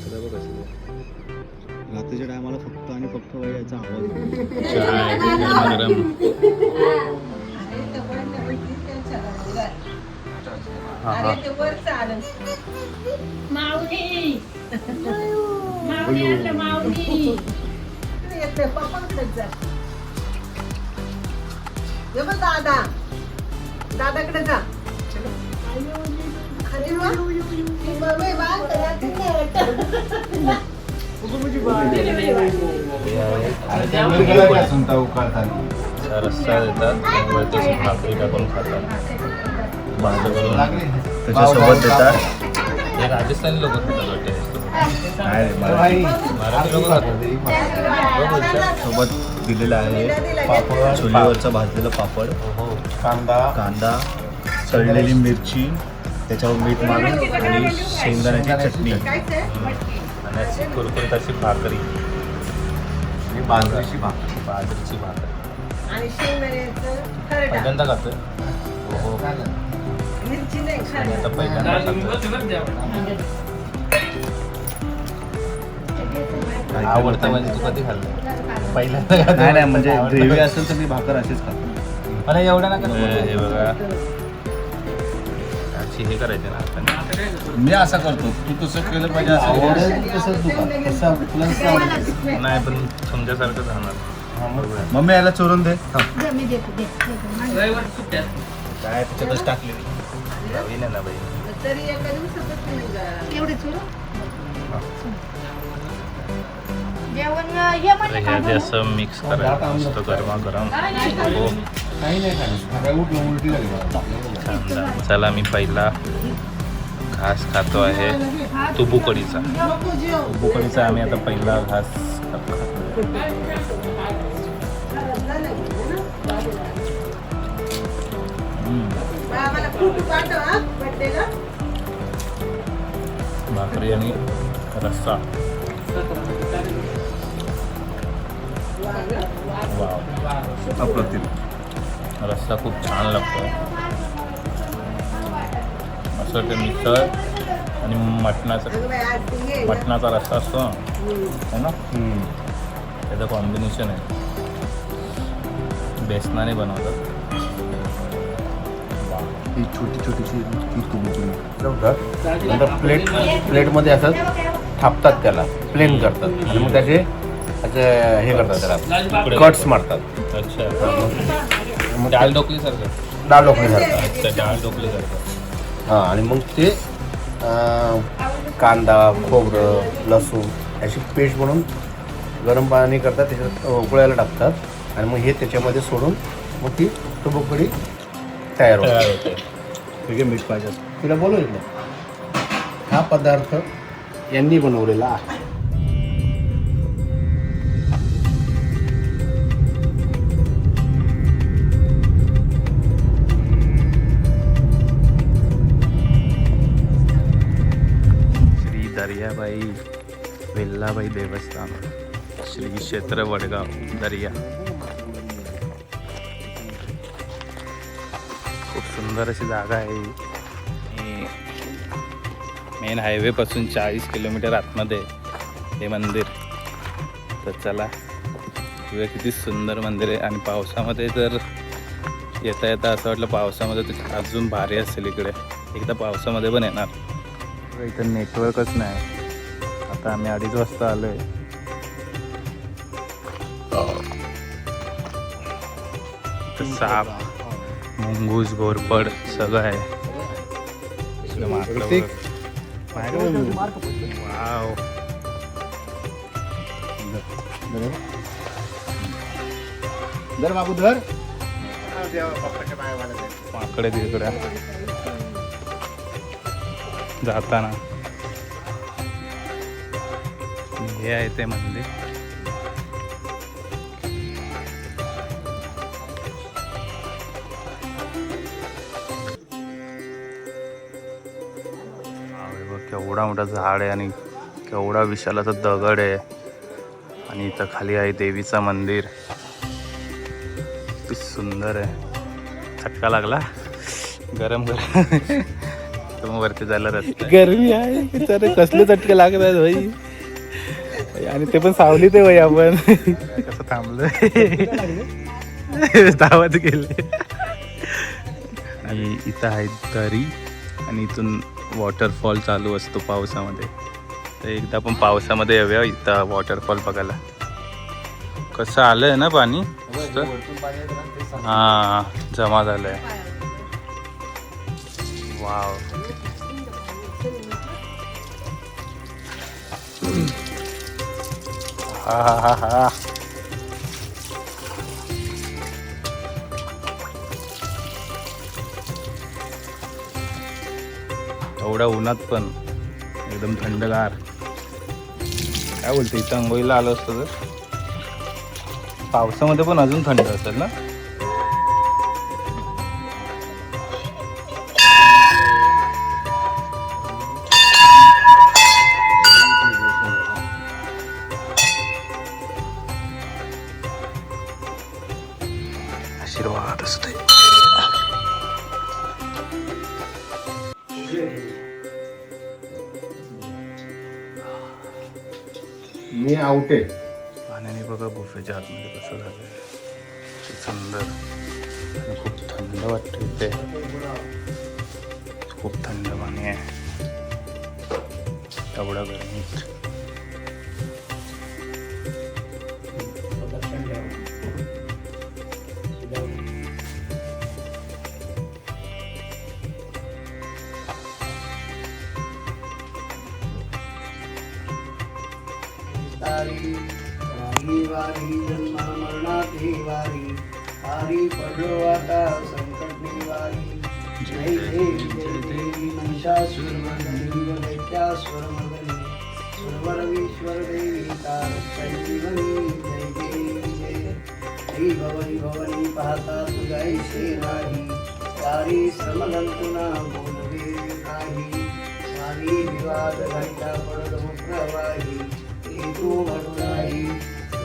आता बघ कसं रात्रीच्या टायमाला फक्त आणि फक्त याचा आवाज चाय गरम दादा दादाकडे जा रस्सा देतात त्यामुळे ते भाकरी टाकून खातात भाजी करून त्याच्यासोबत देतात. हे राजस्थानी लोक खातात वाटते मराठी मराठी लोक खातात सोबत दिलेलं आहे पापड, चुलीवरचं भाजलेलं पापड, कांदा, तळलेली मिरची, त्याच्यावर मीठ मारून आणि शेंगदाण्याची चटणी आणि अशी कुरकुरीत अशी भाकरी बाजरीची बाजरीची भाकरी आणि शेंगदाण्याचं खरडा पहिल्यांदा खातोय हो मिरची नाही आणि खरडा आता पहिल्यांदा खातोय आवडतं म्हणजे तू कधी खाल्लं पहिल्यांदा खातोय. नाही नाही म्हणजे ग्रेव्ही असेल तर मी भाकर अशीच खातो. मला एवढं नका हे बघा अशी हे करायचे ना आपण मी असं करतो, तू तसं केलं पाहिजे असं तसंच तू कर. तसं तुला कसं आवडेल? नाही पण तुमच्यासारखं जाणार मम्मी याला चोरून दे. मी देते काय त्याच्यातच टाकले नवीन आहे ना बाई तरी एका दिवसातच निघा. एवढेच जेवण हे तर म्हणलं हे आधी असं मिक्स करायचं मस्त गरमागरम हो काही नाही खाणार. सकाळी उठलं उलटी लागली मला. छान छान. चला मी पहिला घास खातो आहे तुबुकडीचा तुबुकडीचा आम्ही आता पहिला घास खातो आम्हाला फोटो पाठव हा बर्थडेला. भाकरी आणि रस्सा वाव अप्रतिम. रस्सा खूप छान लागतो असं ते मिसळ आणि मटणाचा रस्सा असतो है ना त्याचं कॉम्बिनेशन आहे बेसनाने बनवतात ही छोटी छोटीशी ही तुबुकडी. नंतर प्लेटमध्ये असं थापतात त्याला प्लेन करतात आणि मग त्याचे हे करतात त्याला कट्स मारतात अच्छा डाळ ढोकलीसारखं डाळ ढोकळीसारखं अच्छा डाळ ढोकलीसारखं हां आणि मग ते कांदा खोबरं लसूण अशी पेस्ट बनवून गरम पाणी करतात त्याच्यात उकळायला टाकतात आणि मग हे त्याच्यामध्ये सोडून मग ती तुबुकडी तयार होते होते ठीक आहे, मीठ पाहिजे असं. तिला बोलवलं हा पदार्थ यांनी बनवलेला आहे. श्री दर्याबाई वेल्लाबाई देवस्थान श्री क्षेत्र वडगाव दर्या खूप सुंदर अशी जागा आहे मेन हायवेपासून 40 किलोमीटर आतमध्ये हे मंदिर. तर चला बघूया किती सुंदर मंदिर आहे आणि पावसामध्ये तर येता येता असं वाटलं पावसामध्ये तर अजून भारी असेल इकडे. एकदा पावसामध्ये पण येणार. इथं नेटवर्कच नाही. आता आम्ही 2:30 वाजता आलोय. तर साप मुंगूस घोरपड सगळं आहे इकडे माकडं बघ. वाव धर बाबू धर. माकडे तिकडे जाताना हे आहे ते मंदिर. केवढा मोठा झाड आहे आणि केवढा विशाल असा दगड आहे आणि इथं खाली आहे देवीचं मंदिर. किती सुंदर आहे. चटका लागला गरम गरम तर मग वरती जायला रस्ता गरमी आहे तर कसले चटके लागतात भाई. आणि ते पण सावली ते भाई आपण कसं थांबलोय धावत गेले. आणि इथं आहे दरी आणि इथून वॉटरफॉल चालू असतो पावसामध्ये. तर एकदा आपण पावसामध्ये येऊया इथं वॉटरफॉल बघायला. कसं आलंय ना पाणी मस्त. हा जमा झालंय. वाव. हा हा हा हा. एवढ्या उन्हात पण एकदम थंडगार. काय बोलते इथं अंघोळीला आलो असतो तर पावसामध्ये पण अजून थंड असेल ना. आशीर्वाद असते. मी आउट आहे. पाण्याने बघा बुफेच्या आतमध्ये कसं झालं. सुंदर आणि खूप थंड वाटतं इथे. खूप थंड पाणी आहे एवढ्या गरमीत. वारी जन्मा मरणाची वारी हारी पडलो आता संकट निवारी. जय देवी जय देवी महिषासुरमर्दिनी दैत्यासुरमर्दिनी सुरवरवीश्वर देवी तारक संजीवनी. जय देवी जय श्री भवानी भवानी पाहता तुझाईसे नाही. सारी श्रमगंतुना बोलवे काही. सारी विवाद घंटा पडत मुप्रवाही तू घडुनाही.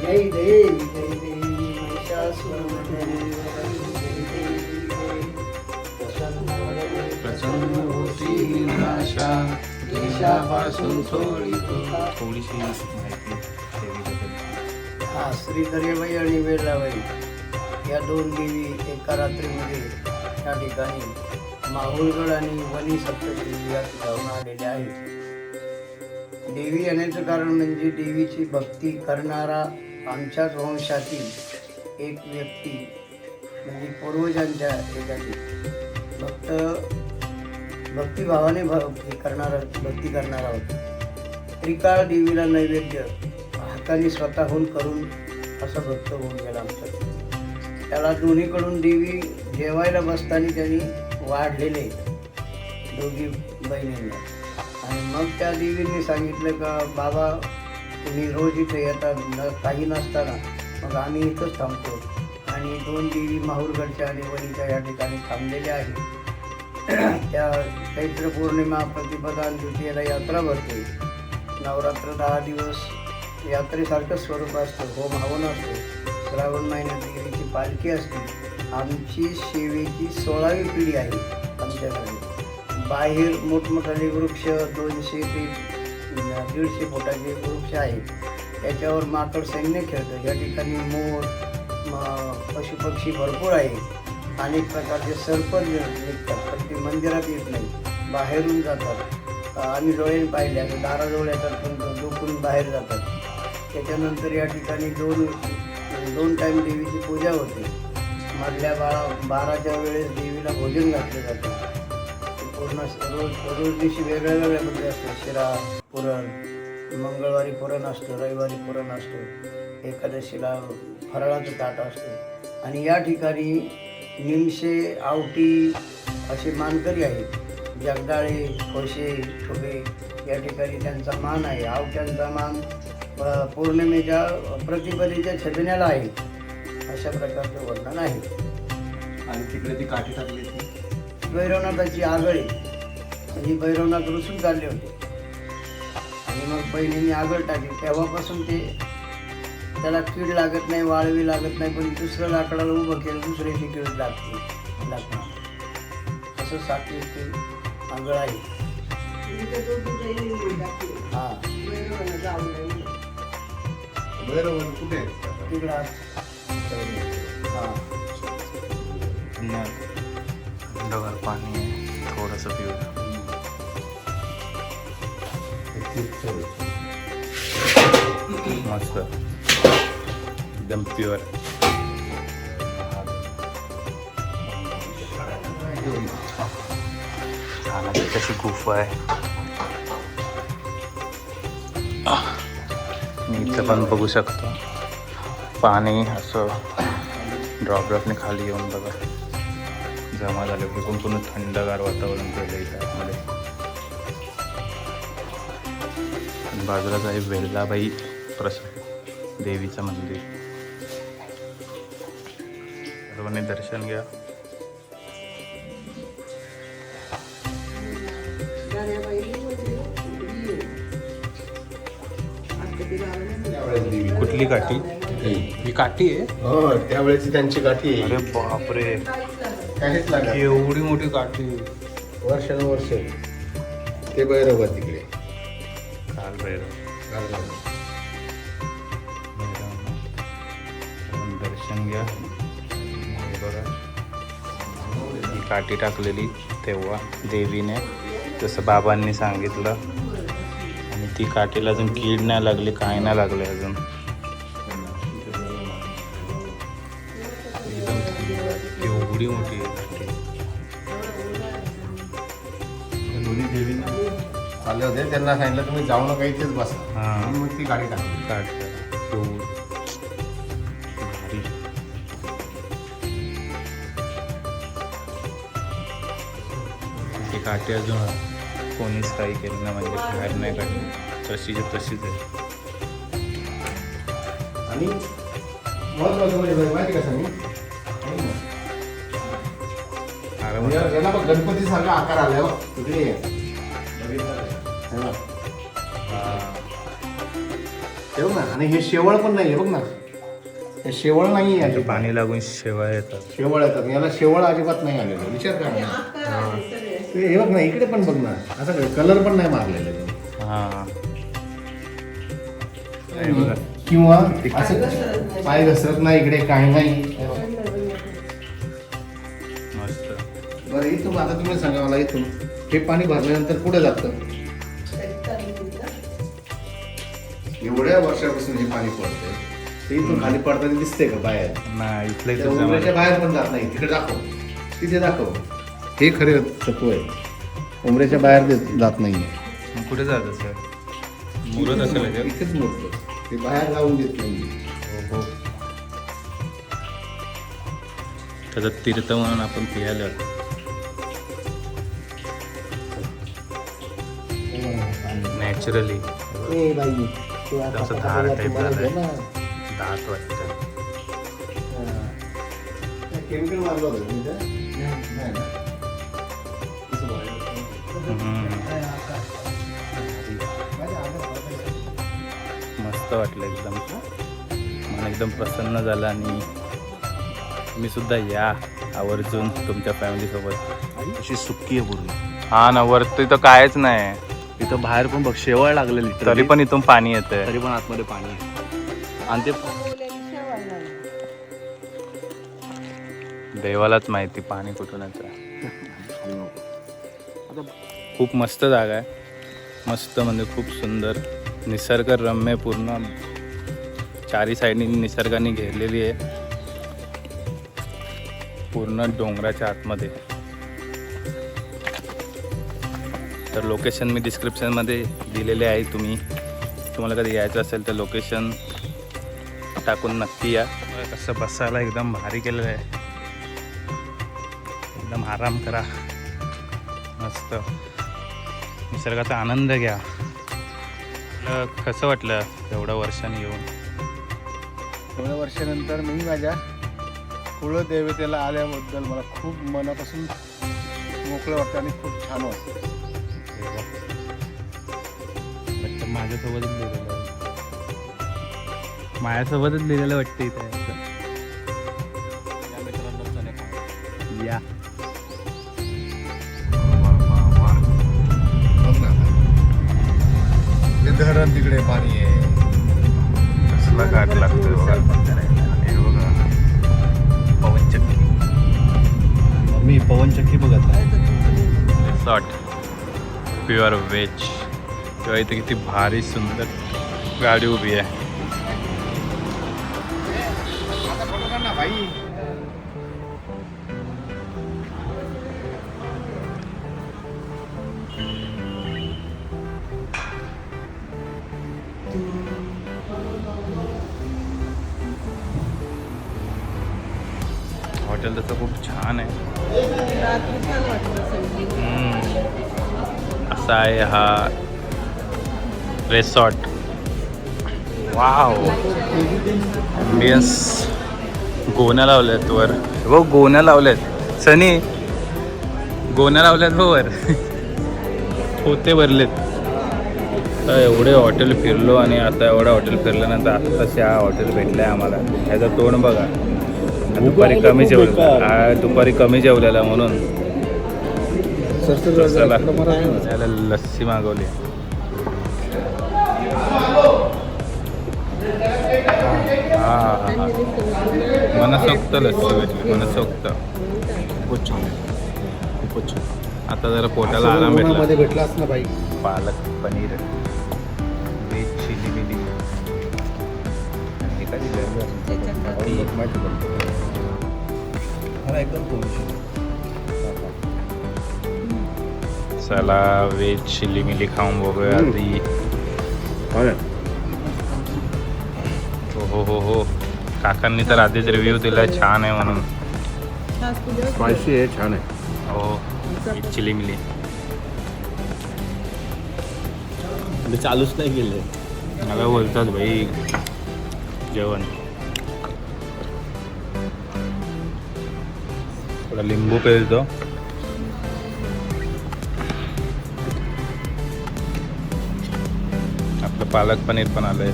जय देवी महिषासुरमर्दिनी जय देवी जय. प्रसन्न होती निराशा देशापासून सोडितो. थोडीशी माहिती देवीबद्दल. हा श्री दर्याबाई आणि वेलाबाई या दोन देवी एका रात्रीमध्ये त्या ठिकाणी माहुलगड आणि वनी सप्तशृंगी या ठिकाणून आलेल्या आहेत. देवी येण्याचं कारण म्हणजे देवीची भक्ती करणारा आमच्याच वंशातील एक व्यक्ती म्हणजे पूर्वजांच्या याच्यातील भक्तिभावाने भक्ती करणारा होता. त्रिकाळ देवीला नैवेद्य हाताने स्वतःहून करून असा भक्त होऊन गेला आमचा. त्याला दोन्हीकडून देवी जेवायला बसताना त्यांनी वाढलेले दोघी बहिणींना. आणि मग त्या देवींनी सांगितलं का बाबा तुम्ही रोज इथे येतात काही नसताना मग आम्ही इथंच थांबतो. आणि दोन देवी माहुरगडच्या आणि वणीच्या या ठिकाणी थांबलेल्या आहेत. त्या चैत्र पौर्णिमा प्रतिपदा द्वितीयेला यात्रा भरते. नवरात्र 10 दिवस यात्रेसारखं स्वरूप असतं. होम हवन असतो. श्रावण महिन्यात देवीची पालखी असते. आमची सेवेची 16वी पिढी आहे आमच्याकडे. बाहेर मोठमोठाले वृक्ष 200 ते 150 फुटाचे वृक्ष आहेत. त्याच्यावर माकड सैन्य खेळतं. या ठिकाणी मोर पशुपक्षी भरपूर आहे. अनेक प्रकारचे सरपंच निघतात पण ते मंदिरात येत नाही, बाहेरून जातात. आम्ही डोळ्याने पाहिले असं दाराजवळ येतात पण डोकून बाहेर जातात. त्याच्यानंतर या ठिकाणी दोन टाईम देवीची पूजा होते. मधल्या 12च्या वेळेस देवीला भोजन घातलं जातं. पूर्ण रोज दिवशी वेगळ्या वेगळ्या म्हणजे असतं. शिरा पुरण, मंगळवारी पुरण असतं, रविवारी पुरण असतं, एकादशीला फराळाचं ताट असतं. आणि या ठिकाणी निमशे आवटी असे मानकरी आहेत. जगदाळे, खोशे, ठोबे या ठिकाणी त्यांचा मान आहे. आवट्यांचा मान पौर्णिमेच्या प्रतिपदेच्या छबिन्याला आहे. अशा प्रकारचं वर्णन आहे. आणि तिकडे ती काठी टाकली ती भैरवनाथाची आगळे ही भैरवनाथ रुसून काढले होते आणि मग बहिणींनी आगळ टाकली. तेव्हापासून त्याला कीड लागत नाही, वाळवी लागत नाही. पण दुसरं लाकडाला उभं केलं दुसऱ्याची कीड लागते. असं साखळी आंगळ आहे. इथे तो तुझं येईल दाखव. हा बरोबर जाऊ नये. बरोबर कुठे तिकडं हा थंडगार पाणी आहे, थोडंसं पिऊया. मस्त एकदम प्युअर. झाडाची कशी गुफा आहे. मी इथं पण बघू शकतो पाणी असं ड्रॉप ड्रॉपने खाली येऊन बघा जमा झालं की पूर्ण थंडगार वातावरण केलं इथं आतमध्ये. आणि बाजूलाच आहे वेल्लाबाई प्रसाद देवीचं मंदिर. सर्वांनी दर्शन घ्या. कुठली काठी? ही काठी आहे. हो त्यावेळेची त्यांची गाठी आहे. अरे बापरे, काहीच लागत एवढी मोठी काठी. वर्षानुवर्ष ते भैरव तिकडे काल भैरव. दर्शन घ्या. हे बघा ही काठी टाकलेली तेव्हा देवीने, जसं बाबांनी सांगितलं. आणि ती काठीला अजून कीड नाही लागली, काय नाही लागले अजून. एकदम एवढी मोठी आहे काठी. दोन्ही देवींना चालले होते, त्यांना सांगितलं तुम्ही जाऊ नका इथेच बसा. हां. आणि मग ती गाडी टाकली. काठी भारी. ती काठी अजून कोणीच काही केलं नाही, म्हणजे बाहेर नाही काढली, तशीच तशीच आहे. आणि महत्वाचं म्हणजे माहिती का सांगू आरामात याला बघ गणपती सारखा आकार आलाय बघ तिकडे ये. हे बघ. ठेव ना. आणि हे शेवळ पण नाहीये बघ ना, हे शेवळ नाही आहे. पाणी लागून शेवाळ येतात. शेवळ येतात, याला शेवळ अजिबात नाही आलेलं. विचार करा ना. हे बघ ना, इकडे पण बघ ना, असं कलर पण नाही मारलेला आहे. हां किंवा असं पाय घसरत नाही इकडे, काही नाही. हे बघ. मस्त. बरं इथून आता तुम्ही सांगा मला, इथून हे पाणी भरल्यानंतर कुठे जातं? एवढ्या वर्षापासून हे पाणी पडतंय, ते इथून खाली पडताना दिसते का बाहेर? नाही इथलं त्या इथं उमऱ्याच्या जमा. बाहेर पण जात नाही. तिकडे दाखव, तिथे दाखव. हे खरे तत्व आहे, उमऱ्याच्या बाहेर जात नाही. मग कुठे जात सर? मुरत असेल याच्यात? इथेच मोडतं, ते बाहेर जाऊन देत नाही. हो हो. त्याचा तीर्थ म्हणून आपण पियाला जातो. नॅचरली ए बाई, ते आता असं आता धार बघा, टाईप तुम्हाला झालंय. घे ना. दात वाटतं. केमिकल मारलं होतं तुम्ही इथं? नाही ना? कसं बघायचं? मस्त वाटलं एकदम. मन एकदम प्रसन्न झालं. आणि मी सुद्धा या आवर्जून तुमच्या फॅमिलीसोबत. अशी सुक्की आहे पूर्ण. हा ना, वरती तर कायच नाही, इथं बाहेर पण बघ शेवाळ लागलेली तरी पण इथून पाणी येतंय. तरी पण आतमध्ये पाणी आहे. आणि ते देवालाच माहिती पाणी कुठून येतं. खूप मस्त जागा आहे. मस्त म्हणजे खूप सुंदर, निसर्गरम्य, पूर्ण चारी साईडनी निसर्गाने घेरलेली आहे. पूर्ण डोंगराच्या आतमध्ये. तर लोकेशन मी डिस्क्रिप्शनमध्ये दिलेले आहे. तुम्हाला कधी यायचं असेल तर लोकेशन टाकून नक्की या. कसं बसायला एकदम भारी केलेलं आहे. एकदम आराम करा, मस्त निसर्गाचा आनंद घ्या. कसं वाटलं एवढ्या वर्षांनी येऊन? एवढ्या वर्षानंतर मी माझ्या कुलदेवतेला आल्याबद्दल मला खूप मनापासून मोकळं वाटतं आणि खूप छान वाटतं. माझ्यासोबतच लिहिलेलं आहे. माझ्यासोबतच लिहिलेलं वाटतं इथे. या धरण तिकडे पाणी आहे. कसला घाट लागतोय बघा. हे बघा पवनचक्की मी पवनचक्की बघत रिसॉर्ट प्युअर व्हेज. तेव्हा इथे किती भारी सुंदर गाडी उभी आहे. हॉटेल तसं खूप छान आहे. असा आहे हा रिसॉर्ट. Wow ambience. गोण्या लावल्यात वर. हो गोण्या लावल्यात सनी. गोण्या लावल्यात हो वर. होते भरलेत. तर एवढे हॉटेल फिरलो आणि आता एवढं हॉटेल फिरल्यानंतर आत्ताच हा हॉटेल भेटलं आहे आम्हाला. ह्याचं तोंड बघा. दुपारी कमी जेवलेला. दुपारी कमी जेवलेला म्हणून चला त्याला लस्सी मागवली. हा मनसोक्त लस्सी भेटली. मनसोक्त खूपच छान खूपच छान. आता जरा पोटाला आराम भेटला. मध्ये भेटलाच ना बाई. Palak paneer veg chilli milli. मला एकदम थोडीशी. चला व्हेज चिली मिली खाऊन बघूया आधी. हो काकांनी तर आधीच रिव्ह्यू दिलाय छान आहे म्हणून. स्पायसी आहे, छान आहे. हो चिली मिली. मी चालूच नाही केले. मला बोलतात भाई जेवण. थोडा लिंबू पेलतो. आपलं पालक पनीर पण आलंय.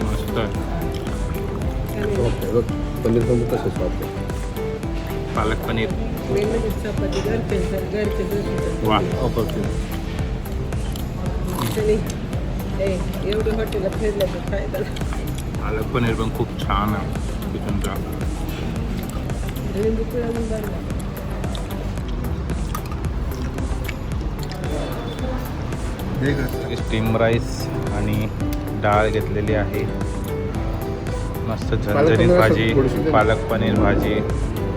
मस्त आहे. पनीर पण तसंच वाटतं. पालक पनीर वा. एवढं हॉटेल फिरल्याचं फायदा. पालक पनीर पण खूप छान आहे चिकनचा. स्टीम राईस आणि डाळ घेतलेली आहे. मस्त झणझणीत भाजी. पालक पनीर भाजी.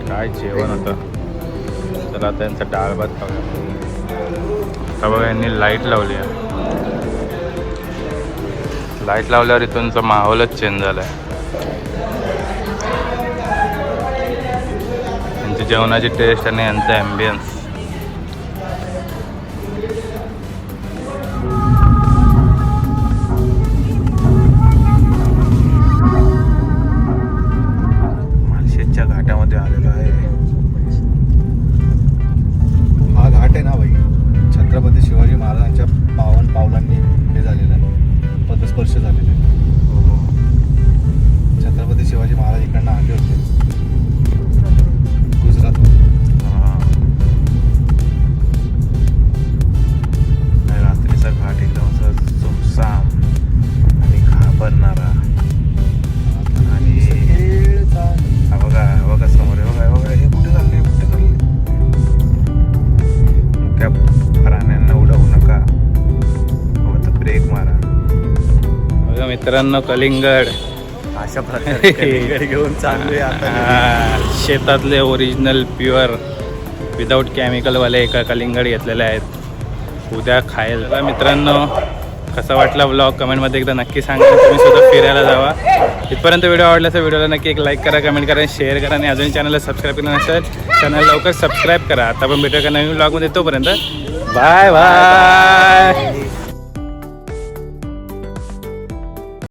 काय जेवण होतं. चला आता यांचा डाळ भात खाऊया. आता बघा यांनी लाईट लावली आहे. लाईट लावल्यावर इथूनचा माहोलच चेंज झाला आहे. यांची जेवणाची टेस्ट आणि यांचा ॲम्बियन्स. मालशेजच्या घाटामध्ये आलेलो आहे. हा घाट आहे ना बाई, छत्रपती शिवाजी महाराजांच्या पावन पावलांनी हे झालेलं आहे. पदस्पर्श झालेलं आहे. छत्रपती शिवाजी महाराज इकडनं आले होते गुजरातमध्ये. रात्रीचा घाट एकदम असं सुमसाम आणि घाबरणारा. आणि हा बघा समोर आहे. बघा हे कुठे चालले. मोठ्या प्राण्यांना उडवू नका. तर ब्रेक मारा. बघा मित्रांनो कलिंगड. अशा प्रकारे कलिंगड घेऊन चाललोय आता. शेतातले ओरिजिनल प्युअर विदाऊट केमिकलवाले एका कलिंगड घेतलेले आहेत. उद्या खायला. बघा मित्रांनो कसा वाटला ब्लॉग कमेंटमध्ये एकदा नक्की सांगा. तुम्ही सुद्धा फिरायला जावा. इथपर्यंत व्हिडिओ आवडला तर व्हिडिओला नक्की एक लाईक करा, कमेंट करा, शेअर करा आणि अजून चॅनलला सबस्क्राईब केलं नसेल चॅनल लवकर सबस्क्राईब करा. आता पण भेटूया का नवीन ब्लॉगमध्ये. तोपर्यंत बाय बाय.